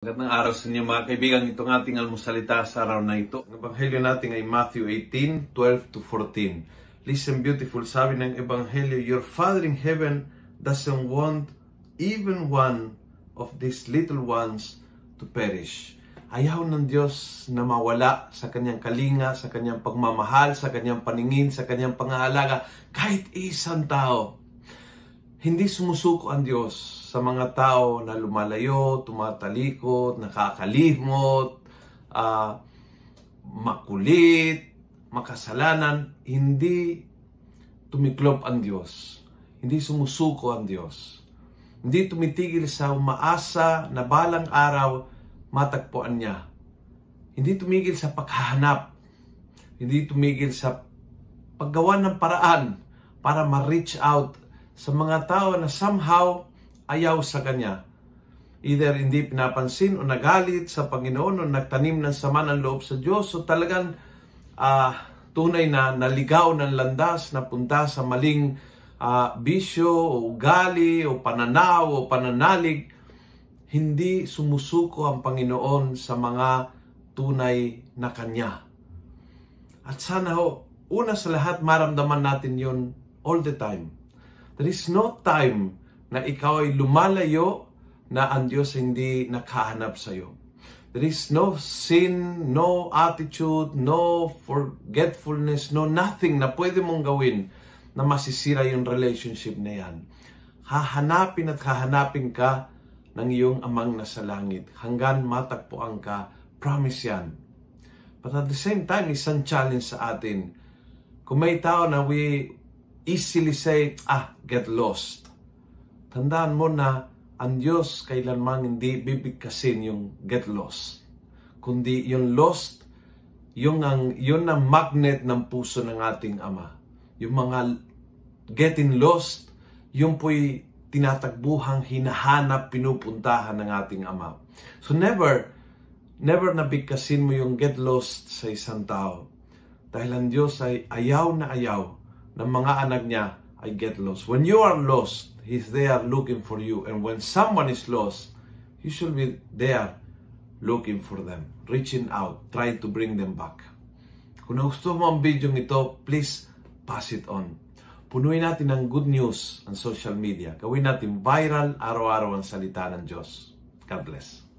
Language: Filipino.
Magandang araw sa inyo mga kaibigan. Itong ating almusalita sa araw na ito. Ang ebanghelyo natin ay Matthew 18:12-14. Listen beautiful, sabi ng ebanghelyo, Your Father in heaven doesn't want even one of these little ones to perish. Ayaw ng Diyos na mawala sa kanyang kalinga, sa kanyang pagmamahal, sa kanyang paningin, sa kanyang pangangalaga, kahit isang tao. Hindi sumusuko ang Diyos sa mga tao na lumalayo, tumatalikod, nakakalimot, makulit, makasalanan. Hindi tumiklop ang Diyos. Hindi sumusuko ang Diyos. Hindi tumitigil sa umaasa na balang araw matagpuan niya. Hindi tumigil sa paghahanap. Hindi tumigil sa paggawa ng paraan para ma-reach out sa mga tao na somehow ayaw sa Kanya. Either hindi pinapansin o nagalit sa Panginoon o nagtanim ng sama ng loob sa Diyos o talagang tunay na naligaw ng landas na punta sa maling bisyo o ugali o pananaw o pananalig. Hindi sumusuko ang Panginoon sa mga tunay na Kanya. At sana una sa lahat maramdaman natin yun all the time. There is no time na ikaw ay lumalayo na ang Diyos hindi nakahanap sa iyo. There is no sin, no attitude, no forgetfulness, no nothing na pwede mong gawin na masisira yung relationship na yan. Hahanapin at hahanapin ka ng iyong amang nasa langit hanggang matagpuan ka. Promise yan. But at the same time, isang challenge sa atin. Kung may tao na we easily say, get lost. Tandaan mo na ang Diyos kailanman hindi bibigkasin yung get lost. Kundi yung lost, yun ang magnet ng puso ng ating Ama. Yung mga getting lost, yung po'y tinatagbuhang hinahanap, pinupuntahan ng ating Ama. So never nabigkasin mo yung get lost sa isang tao. Dahil ang Diyos ay ayaw na ayaw ng mga anak niya ay get lost. When you are lost, He's there looking for you. And when someone is lost, you should be there looking for them, reaching out, trying to bring them back. Kung gusto mo ang video ito, please pass it on. Punuin natin ng good news ang social media. Gawin natin viral, araw-araw ang salita ng Diyos. God bless.